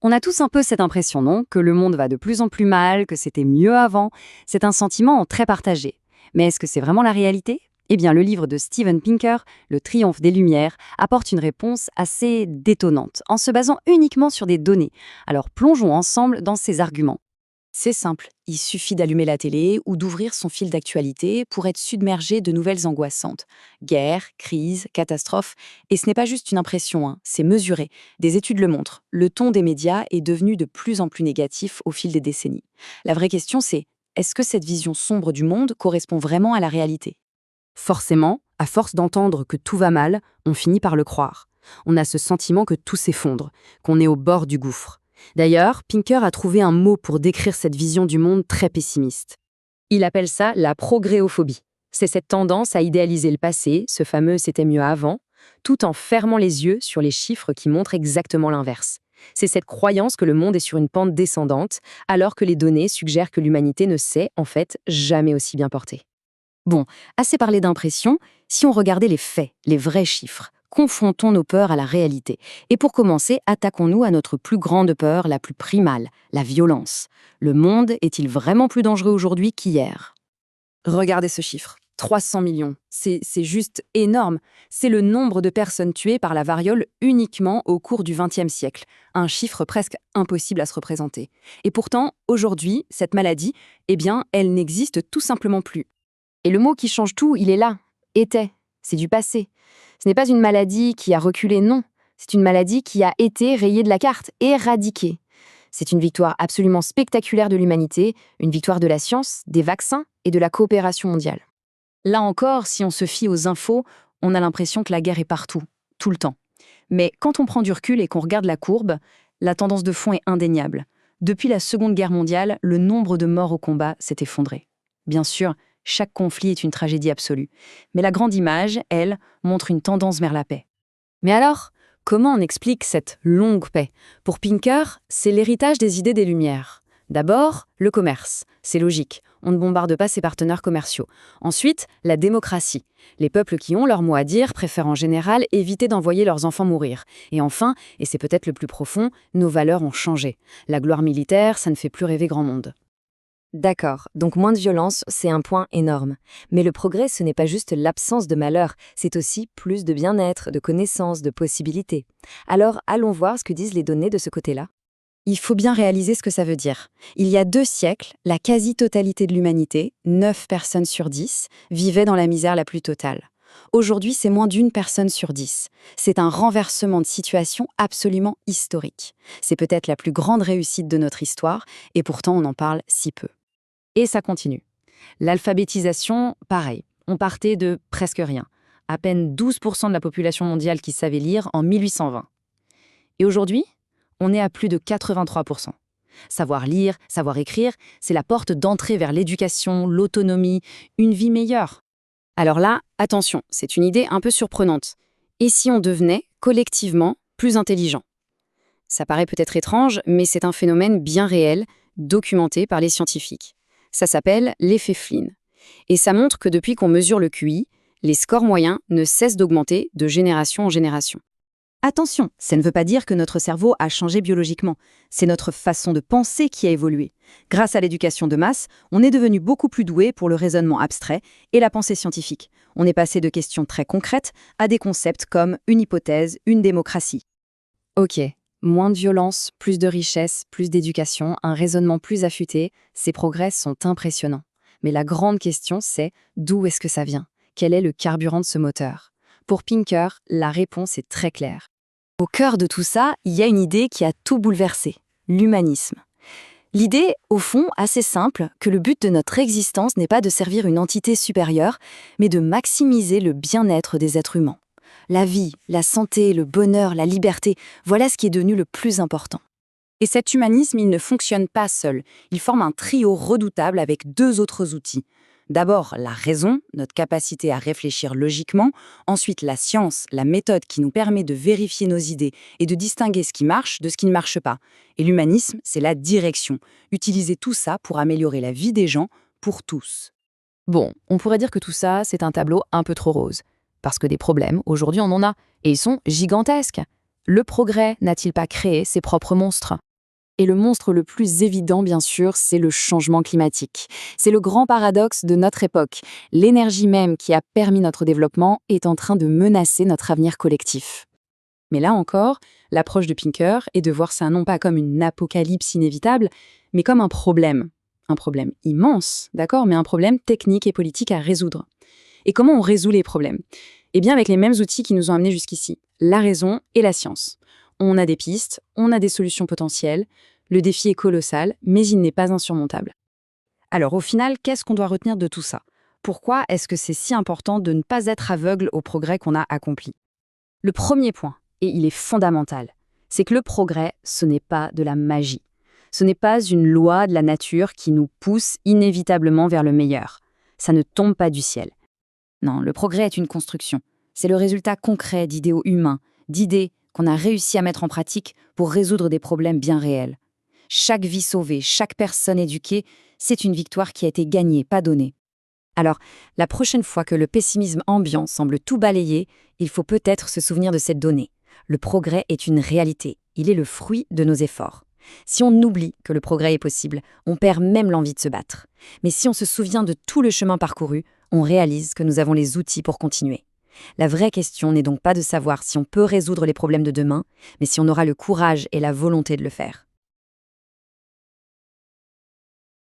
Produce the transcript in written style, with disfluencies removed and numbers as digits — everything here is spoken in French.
On a tous un peu cette impression, non? Que le monde va de plus en plus mal, que c'était mieux avant. C'est un sentiment très partagé. Mais est-ce que c'est vraiment la réalité? Eh bien, le livre de Steven Pinker, Le Triomphe des Lumières, apporte une réponse assez détonnante, en se basant uniquement sur des données. Alors plongeons ensemble dans ces arguments. C'est simple, il suffit d'allumer la télé ou d'ouvrir son fil d'actualité pour être submergé de nouvelles angoissantes. Guerre, crise, catastrophe. Et ce n'est pas juste une impression, c'est mesuré. Des études le montrent. Le ton des médias est devenu de plus en plus négatif au fil des décennies. La vraie question c'est, est-ce que cette vision sombre du monde correspond vraiment à la réalité? Forcément, à force d'entendre que tout va mal, on finit par le croire. On a ce sentiment que tout s'effondre, qu'on est au bord du gouffre. D'ailleurs, Pinker a trouvé un mot pour décrire cette vision du monde très pessimiste. Il appelle ça la progréophobie. C'est cette tendance à idéaliser le passé, ce fameux «c'était mieux avant», tout en fermant les yeux sur les chiffres qui montrent exactement l'inverse. C'est cette croyance que le monde est sur une pente descendante, alors que les données suggèrent que l'humanité ne s'est, en fait, jamais aussi bien portée. Bon, assez parlé d'impression, si on regardait les faits, les vrais chiffres, confrontons nos peurs à la réalité. Et pour commencer, attaquons-nous à notre plus grande peur, la plus primale, la violence. Le monde est-il vraiment plus dangereux aujourd'hui qu'hier? Regardez ce chiffre. 300 millions. C'est juste énorme. C'est le nombre de personnes tuées par la variole uniquement au cours du XXe siècle. Un chiffre presque impossible à se représenter. Et pourtant, aujourd'hui, cette maladie, eh bien, elle n'existe tout simplement plus. Et le mot qui change tout, il est là. Était. C'est du passé. Ce n'est pas une maladie qui a reculé, non. C'est une maladie qui a été rayée de la carte, éradiquée. C'est une victoire absolument spectaculaire de l'humanité, une victoire de la science, des vaccins et de la coopération mondiale. Là encore, si on se fie aux infos, on a l'impression que la guerre est partout, tout le temps. Mais quand on prend du recul et qu'on regarde la courbe, la tendance de fond est indéniable. Depuis la Seconde Guerre mondiale, le nombre de morts au combat s'est effondré. Bien sûr, chaque conflit est une tragédie absolue. Mais la grande image, elle, montre une tendance vers la paix. Mais alors, comment on explique cette longue paix? Pour Pinker, c'est l'héritage des idées des Lumières. D'abord, le commerce. C'est logique, on ne bombarde pas ses partenaires commerciaux. Ensuite, la démocratie. Les peuples qui ont leur mot à dire préfèrent en général éviter d'envoyer leurs enfants mourir. Et enfin, et c'est peut-être le plus profond, nos valeurs ont changé. La gloire militaire, ça ne fait plus rêver grand monde. D'accord, donc moins de violence, c'est un point énorme. Mais le progrès, ce n'est pas juste l'absence de malheur, c'est aussi plus de bien-être, de connaissances, de possibilités. Alors, allons voir ce que disent les données de ce côté-là. Il faut bien réaliser ce que ça veut dire. Il y a 2 siècles, la quasi-totalité de l'humanité, 9 personnes sur 10, vivait dans la misère la plus totale. Aujourd'hui, c'est moins d'1 personne sur 10. C'est un renversement de situation absolument historique. C'est peut-être la plus grande réussite de notre histoire, et pourtant on en parle si peu. Et ça continue. L'alphabétisation, pareil. On partait de presque rien. À peine 12% de la population mondiale qui savait lire en 1820. Et aujourd'hui, on est à plus de 83%. Savoir lire, savoir écrire, c'est la porte d'entrée vers l'éducation, l'autonomie, une vie meilleure. Alors là, attention, c'est une idée un peu surprenante. Et si on devenait, collectivement, plus intelligent? Ça paraît peut-être étrange, mais c'est un phénomène bien réel, documenté par les scientifiques. Ça s'appelle l'effet Flynn. Et ça montre que depuis qu'on mesure le QI, les scores moyens ne cessent d'augmenter de génération en génération. Attention, ça ne veut pas dire que notre cerveau a changé biologiquement. C'est notre façon de penser qui a évolué. Grâce à l'éducation de masse, on est devenu beaucoup plus doué pour le raisonnement abstrait et la pensée scientifique. On est passé de questions très concrètes à des concepts comme une hypothèse, une démocratie. Ok, moins de violence, plus de richesse, plus d'éducation, un raisonnement plus affûté, ces progrès sont impressionnants. Mais la grande question, c'est d'où est-ce que ça vient? Quel est le carburant de ce moteur? Pour Pinker, la réponse est très claire. Au cœur de tout ça, il y a une idée qui a tout bouleversé, l'humanisme. L'idée, au fond, assez simple, que le but de notre existence n'est pas de servir une entité supérieure, mais de maximiser le bien-être des êtres humains. La vie, la santé, le bonheur, la liberté, voilà ce qui est devenu le plus important. Et cet humanisme, il ne fonctionne pas seul. Il forme un trio redoutable avec 2 autres outils. D'abord, la raison, notre capacité à réfléchir logiquement. Ensuite, la science, la méthode qui nous permet de vérifier nos idées et de distinguer ce qui marche de ce qui ne marche pas. Et l'humanisme, c'est la direction. Utiliser tout ça pour améliorer la vie des gens, pour tous. Bon, on pourrait dire que tout ça, c'est un tableau un peu trop rose. Parce que des problèmes, aujourd'hui, on en a. Et ils sont gigantesques. Le progrès n'a-t-il pas créé ses propres monstres? Et le monstre le plus évident, bien sûr, c'est le changement climatique. C'est le grand paradoxe de notre époque. L'énergie même qui a permis notre développement est en train de menacer notre avenir collectif. Mais là encore, l'approche de Pinker est de voir ça non pas comme une apocalypse inévitable, mais comme un problème. Un problème immense, d'accord, mais un problème technique et politique à résoudre. Et comment on résout les problèmes? Eh bien avec les mêmes outils qui nous ont amenés jusqu'ici, la raison et la science. On a des pistes, on a des solutions potentielles, le défi est colossal, mais il n'est pas insurmontable. Alors au final, qu'est-ce qu'on doit retenir de tout ça? Pourquoi est-ce que c'est si important de ne pas être aveugle au progrès qu'on a accompli? Le premier point, et il est fondamental, c'est que le progrès, ce n'est pas de la magie. Ce n'est pas une loi de la nature qui nous pousse inévitablement vers le meilleur. Ça ne tombe pas du ciel. Non, le progrès est une construction. C'est le résultat concret d'idéaux humains, d'idées qu'on a réussi à mettre en pratique pour résoudre des problèmes bien réels. Chaque vie sauvée, chaque personne éduquée, c'est une victoire qui a été gagnée, pas donnée. Alors, la prochaine fois que le pessimisme ambiant semble tout balayer, il faut peut-être se souvenir de cette donnée. Le progrès est une réalité, il est le fruit de nos efforts. Si on oublie que le progrès est possible, on perd même l'envie de se battre. Mais si on se souvient de tout le chemin parcouru, on réalise que nous avons les outils pour continuer. La vraie question n'est donc pas de savoir si on peut résoudre les problèmes de demain, mais si on aura le courage et la volonté de le faire.